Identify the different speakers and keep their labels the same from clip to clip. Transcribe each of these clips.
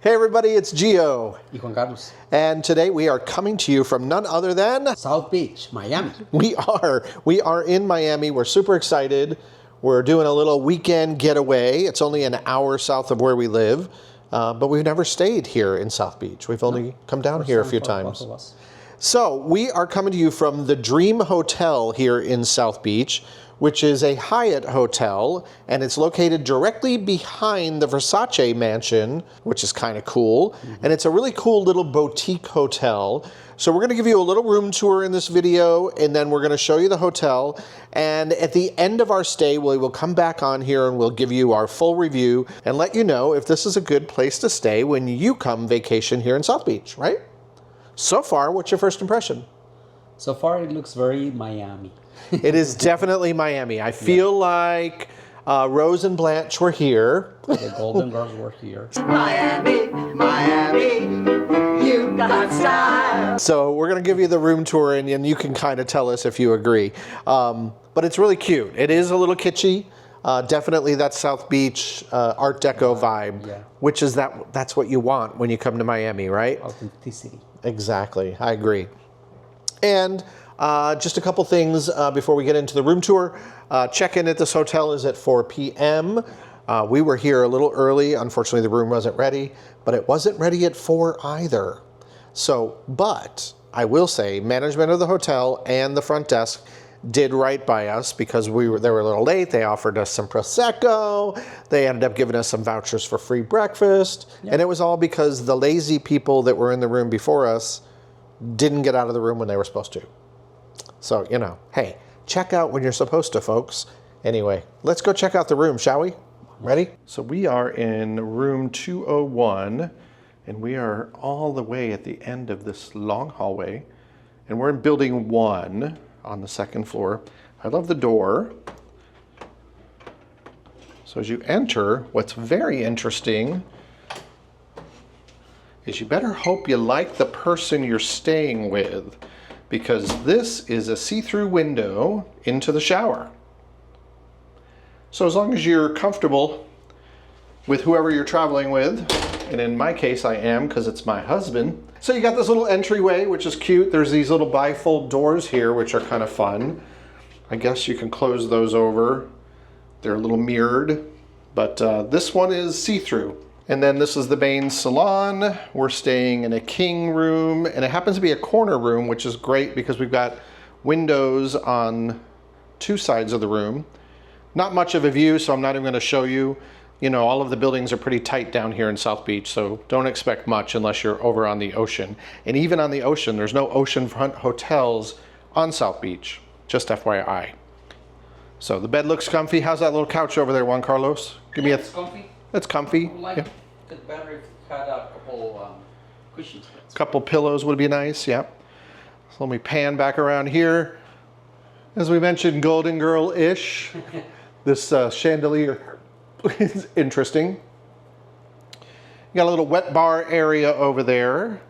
Speaker 1: Hey everybody, it's Gio.
Speaker 2: Y Juan Carlos.
Speaker 1: And today we are coming to you from none other than
Speaker 2: South Beach, Miami.
Speaker 1: We are in Miami. We're super excited. We're doing a little weekend getaway. It's only an hour south of where we live, but we've never stayed here in South Beach. We've only come down here a few times. So we are coming to you from the Dream Hotel here in South Beach, which is a Hyatt hotel, and it's located directly behind the Versace mansion, which is kind of cool. And it's a really cool little boutique hotel. So we're gonna give you a little room tour in this video, and then we're gonna show you the hotel. And at the end of our stay, we will come back on here and we'll give you our full review and let you know if this is a good place to stay when you come vacation here in South Beach, right? So far, what's your first impression?
Speaker 2: So far, it looks very Miami.
Speaker 1: It is definitely Miami. I feel like Rose and Blanche were here.
Speaker 2: The Golden Girls were here.
Speaker 3: Miami, Miami, you got style.
Speaker 1: So we're going to give you the room tour, and you can kind of tell us if you agree. But it's really cute. It is a little kitschy. Definitely that South Beach Art Deco vibe, which is that's what you want when you come to Miami, right?
Speaker 2: Authenticity. Exactly.
Speaker 1: I agree. And just a couple things before we get into the room tour. Check-in at this hotel is at 4 p.m. We were here a little early. Unfortunately, the room wasn't ready, but it wasn't ready at 4 either. So, but I will say management of the hotel and the front desk did right by us because they were a little late. They offered us some Prosecco. They ended up giving us some vouchers for free breakfast. Yep. And it was all because the lazy people that were in the room before us didn't get out of the room when they were supposed to. So, you know, hey, check out when you're supposed to, folks. Anyway, let's go check out the room, shall we? Ready? So we are in room 201, and we are all the way at the end of this long hallway. And we're in building 1 on the second floor. I love the door. So as you enter, what's very interesting is you better hope you like the person you're staying with, because this is a see-through window into the shower. So as long as you're comfortable with whoever you're traveling with, and in my case I am because it's my husband. So you got this little entryway, which is cute. There's these little bifold doors here, which are kind of fun. I guess you can close those over. They're a little mirrored, but this one is see-through. And then this is the main salon. We're staying in a king room, and it happens to be a corner room, which is great because we've got windows on 2 sides of the room. Not much of a view, so I'm not even going to show you. You know, all of the buildings are pretty tight down here in South Beach, so don't expect much unless you're over on the ocean. And even on the ocean, there's no oceanfront hotels on South Beach, just FYI. So the bed looks comfy. How's that little couch over there, Juan Carlos? Give me
Speaker 2: it's comfy.
Speaker 1: It's comfy.
Speaker 2: I would like it better if it had a couple cushions.
Speaker 1: A couple pillows would be nice, yeah. So let me pan back around here. As we mentioned, Golden Girl-ish. This chandelier is interesting. You got a little wet bar area over there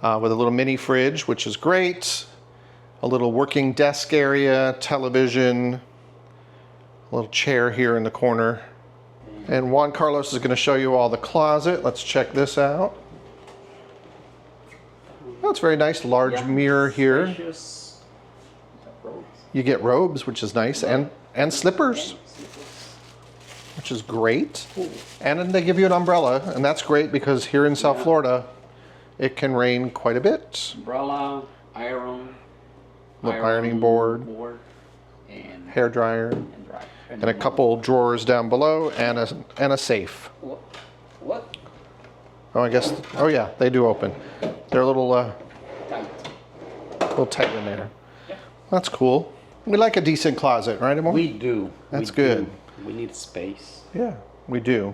Speaker 1: with a little mini fridge, which is great. A little working desk area, television, a little chair here in the corner. And Juan Carlos is going to show you all the closet. Let's check this out. That's very nice, large mirror here.
Speaker 2: Spacious.
Speaker 1: You get robes, which is nice, and slippers, which is great. And then they give you an umbrella, and that's great because here in South Florida, it can rain quite a bit.
Speaker 2: Umbrella,
Speaker 1: Ironing board,
Speaker 2: and
Speaker 1: hair dryer, and a couple drawers down below, and a safe.
Speaker 2: What?
Speaker 1: Oh, I guess. Oh yeah, they do open. They're a little tight in there. Yeah. That's cool. We like a decent closet, right, Amor?
Speaker 2: We do.
Speaker 1: That's good.
Speaker 2: We need space.
Speaker 1: Yeah, we do.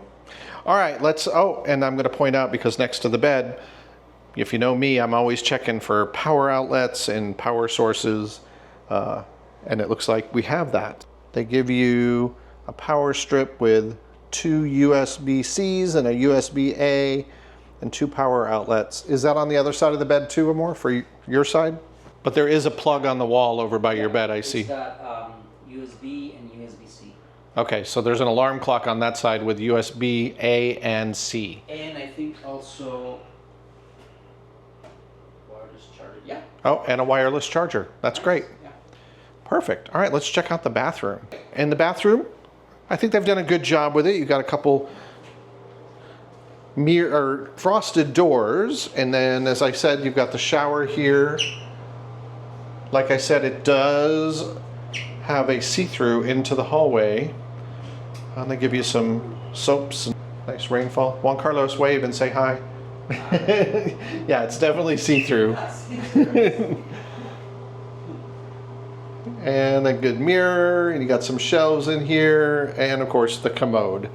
Speaker 1: All right, let's. Oh, and I'm going to point out, because next to the bed, if you know me, I'm always checking for power outlets and power sources, and it looks like we have that. They give you a power strip with 2 USB-Cs and a USB-A and 2 power outlets. Is that on the other side of the bed too, Amor, for your side? But there is a plug on the wall over by your bed, I see.
Speaker 2: It's got USB and USB-C.
Speaker 1: Okay, so there's an alarm clock on that side with USB A and C.
Speaker 2: And I think also wireless charger. Yeah.
Speaker 1: Oh, and a wireless charger. That's great.
Speaker 2: Yeah.
Speaker 1: Perfect. All right, let's check out the bathroom. And the bathroom, I think they've done a good job with it. You've got a couple frosted doors, and then, as I said, you've got the shower here. Like I said, it does have a see-through into the hallway. And they give you some soaps and nice rainfall. Juan Carlos, wave and say hi. Yeah, it's definitely see-through. And a good mirror, and you got some shelves in here, and of course the commode.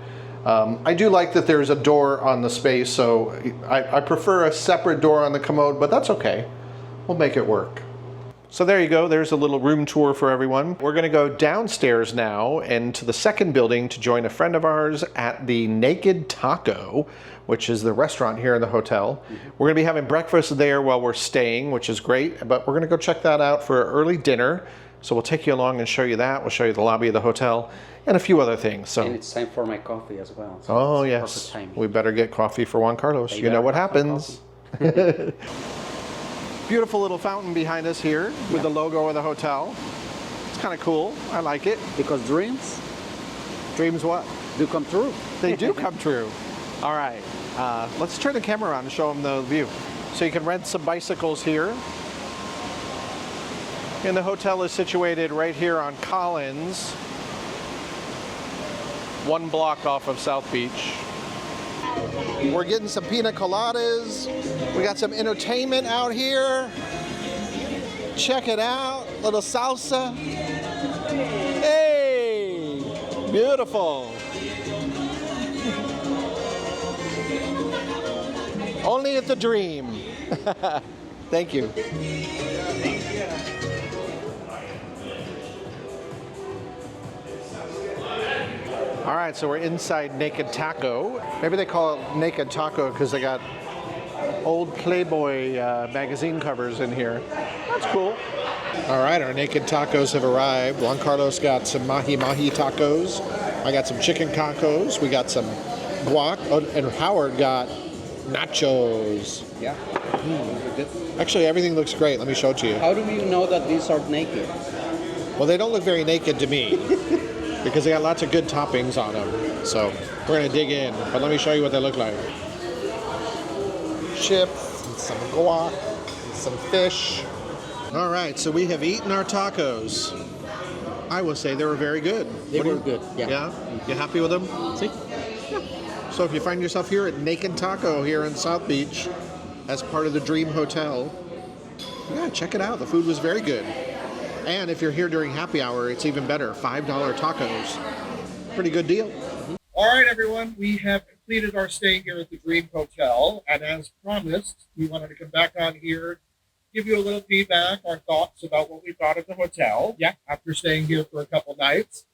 Speaker 1: I do like that there's a door on the space, so I prefer a separate door on the commode, but that's okay. We'll make it work. So there you go, there's a little room tour for everyone. We're gonna go downstairs now and to the second building to join a friend of ours at the Naked Taco, which is the restaurant here in the hotel. We're gonna be having breakfast there while we're staying, which is great, but we're gonna go check that out for early dinner. So we'll take you along and show you that. We'll show you the lobby of the hotel and a few other things. So,
Speaker 2: And it's time for my coffee as well. So
Speaker 1: oh
Speaker 2: it's
Speaker 1: yes,
Speaker 2: perfect timing.
Speaker 1: we better get coffee for Juan Carlos. You know what happens. Beautiful little fountain behind us here with the logo of the hotel. It's kind of cool. I like it.
Speaker 2: Because dreams
Speaker 1: Dreams what?
Speaker 2: do come true.
Speaker 1: They do come true. All right, let's turn the camera around and show them the view. So you can rent some bicycles here. And the hotel is situated right here on Collins, 1 block off of South Beach. We're getting some pina coladas. We got some entertainment out here. Check it out, little salsa. Hey, beautiful. Only at the Dream. Thank you. All right, so we're inside Naked Taco. Maybe they call it Naked Taco because they got old Playboy magazine covers in here. That's cool. All right, our Naked Tacos have arrived. Juan Carlos got some mahi-mahi tacos. I got some chicken tacos. We got some guac. Oh, and Howard got nachos.
Speaker 2: Yeah.
Speaker 1: Actually, everything looks great. Let me show it to you.
Speaker 2: How do you know that these are naked?
Speaker 1: Well, they don't look very naked to me because they got lots of good toppings on them. So we're gonna dig in, but let me show you what they look like. Chips, and some guac, and some fish. All right, so we have eaten our tacos. I will say they were very good.
Speaker 2: They were good, yeah.
Speaker 1: Yeah? You happy with them?
Speaker 2: See?
Speaker 1: So if you find yourself here at Naked Taco here in South Beach as part of the Dream Hotel, yeah, check it out. The food was very good. And if you're here during happy hour, it's even better. $5 tacos. Pretty good deal.
Speaker 4: All right, everyone, we have completed our stay here at the Dream Hotel, and as promised, we wanted to come back on here, give you a little feedback, our thoughts about what we thought of the hotel. Yeah. After staying here for a couple nights.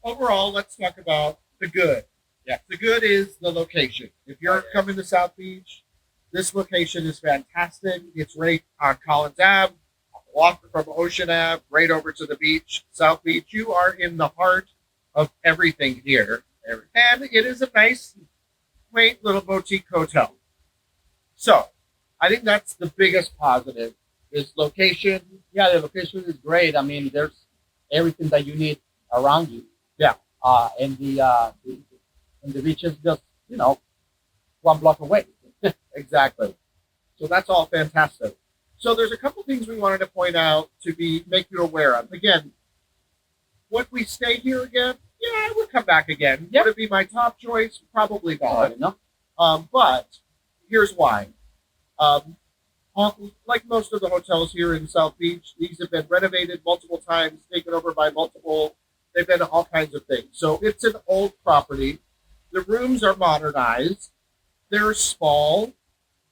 Speaker 4: Overall, let's talk about the good. Yeah. The good is the location. If you're coming to South Beach, this location is fantastic. It's right on Collins Ave, walk from Ocean Ave, right over to the beach, South Beach. You are in the heart of everything here. And it is a nice, quaint little boutique hotel. So, I think that's the biggest positive, is location.
Speaker 2: Yeah, the location is great. I mean, there's everything that you need around you.
Speaker 4: Yeah.
Speaker 2: And the beach is just, 1 block away.
Speaker 4: Exactly. So that's all fantastic. So there's a couple things we wanted to point out to make you aware of. Again, would we stay here again? Yeah, I would come back again.
Speaker 2: Yeah.
Speaker 4: Would it be my top choice? Probably not.
Speaker 2: No?
Speaker 4: But here's why. Like most of the hotels here in South Beach, these have been renovated multiple times, taken over by they've been all kinds of things. So it's an old property. The rooms are modernized. They're small,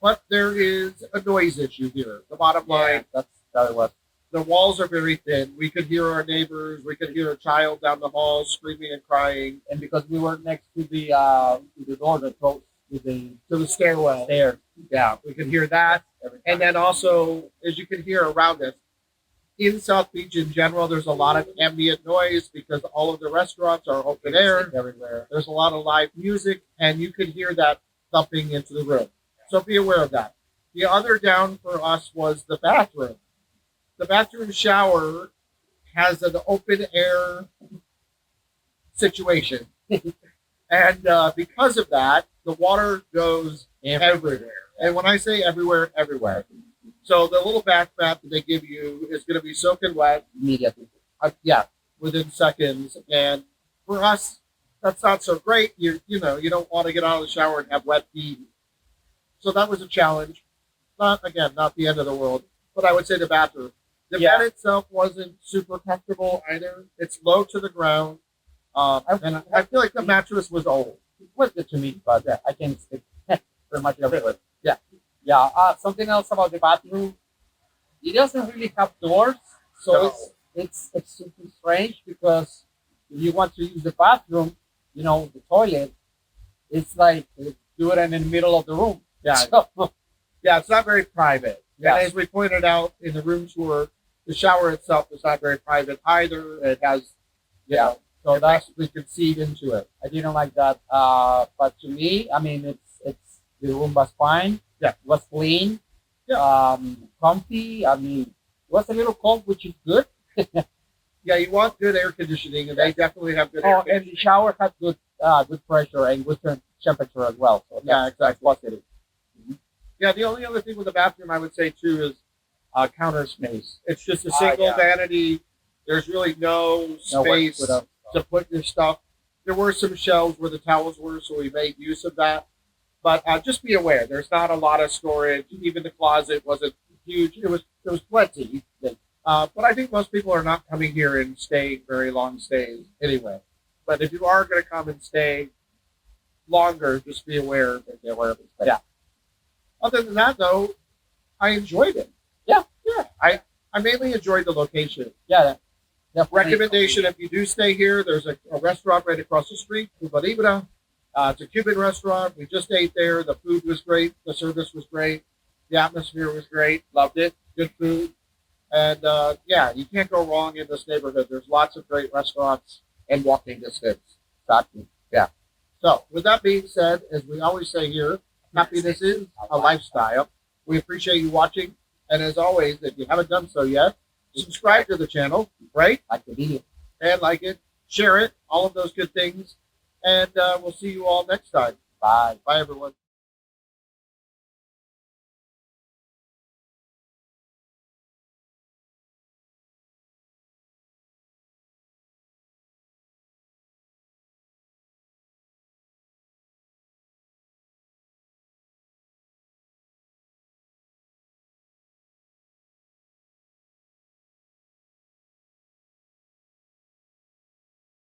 Speaker 4: but there is a noise issue here. The bottom line,
Speaker 2: That's what.
Speaker 4: the walls are very thin. We could hear our neighbors. We could hear a child down the hall screaming and crying.
Speaker 2: And because we were next to the door that goes to the
Speaker 4: stairwell.
Speaker 2: stairs.
Speaker 4: Yeah, we could hear that. And then also, as you can hear around us, in South Beach in general, there's a lot of ambient noise because all of the restaurants are open air.
Speaker 2: everywhere.
Speaker 4: There's a lot of live music, and you could hear that thumping into the room. So be aware of that. The other down for us was the bathroom. The bathroom shower has an open air situation. And because of that, the water goes everywhere. And when I say everywhere, everywhere. So the little bath mat that they give you is going to be soaking wet.
Speaker 2: Immediately.
Speaker 4: Yeah, within seconds. And for us, that's not so great. You don't want to get out of the shower and have wet feet. So that was a challenge. Not the end of the world, but I would say the bathroom. The bed itself wasn't super comfortable either. It's low to the ground. And I feel like the mattress was old.
Speaker 2: It was good to me, but I can stick pretty much everywhere. Yeah. Something else about the bathroom. It doesn't really have doors, so
Speaker 4: No.
Speaker 2: it's super strange because if you want to use the bathroom, the toilet, it's like do it in the middle of the room.
Speaker 4: Yeah.
Speaker 2: So,
Speaker 4: Yeah, it's not very private.
Speaker 2: Yes.
Speaker 4: And as we pointed out in the room tour, the shower itself is not very private either. It has, so
Speaker 2: that's
Speaker 4: that's we could see into it.
Speaker 2: I didn't like that. But to me, I mean, it's the room was fine.
Speaker 4: Yeah.
Speaker 2: It was clean.
Speaker 4: Yeah.
Speaker 2: Comfy. I mean, it was a little cold, which is good.
Speaker 4: Yeah, you want good air conditioning, and they definitely have good air
Speaker 2: And
Speaker 4: conditioning.
Speaker 2: the shower had good pressure and good temperature as well. So
Speaker 4: Yeah,
Speaker 2: that's positive.
Speaker 4: Yeah, the only other thing with the bathroom I would say too is counter space. It's just a single
Speaker 2: Yeah.
Speaker 4: vanity. There's really no
Speaker 2: No way
Speaker 4: space
Speaker 2: to put up
Speaker 4: to put your stuff. There were some shelves where the towels were, so we made use of that. But just be aware, there's not a lot of storage. Even the closet wasn't huge. There was plenty. But I think most people are not coming here and staying very long stays anyway. But if you are going to come and stay longer, just be aware that they're aware of it.
Speaker 2: Yeah.
Speaker 4: Other than that, though, I enjoyed it.
Speaker 2: Yeah.
Speaker 4: I mainly enjoyed the location.
Speaker 2: Yeah. Definitely.
Speaker 4: Recommendation: if you do stay here, there's a restaurant right across the street, Cuba Libre. It's a Cuban restaurant. We just ate there. The food was great. The service was great. The atmosphere was great. Loved it. Good food. And you can't go wrong in this neighborhood. There's lots of great restaurants and walking distance.
Speaker 2: Exactly.
Speaker 4: Yeah. So with that being said, as we always say here, happiness is a lifestyle. We appreciate you watching. And as always, if you haven't done so yet, subscribe to the channel, right?
Speaker 2: Like the video.
Speaker 4: And like it, share it, all of those good things. And we'll see you all next time.
Speaker 2: Bye.
Speaker 4: Bye, everyone.